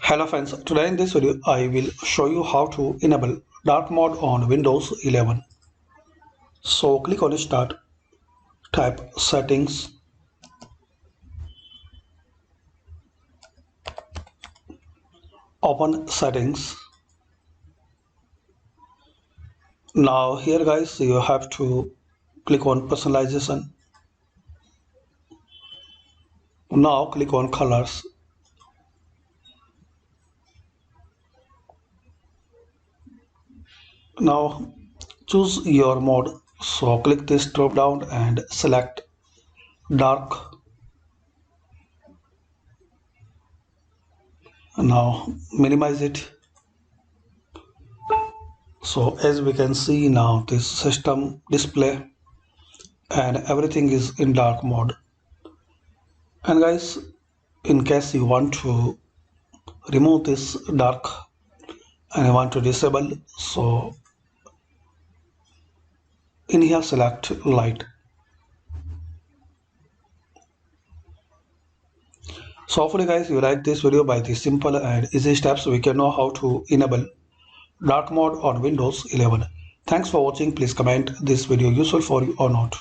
Hello friends, today in this video I will show you how to enable dark mode on Windows 11. So click on start, type settings, open settings. Now here guys you have to click on personalization. Now click on colors. Now choose your mode. So click this drop down and select dark. Now minimize it. So as we can see now this system display and everything is in dark mode. And guys, in case you want to remove this dark and you want to disable, so in here select light. So hopefully guys you like this video. By these simple and easy steps we can know how to enable dark mode on Windows 11. Thanks for watching. Please comment this video useful for you or not.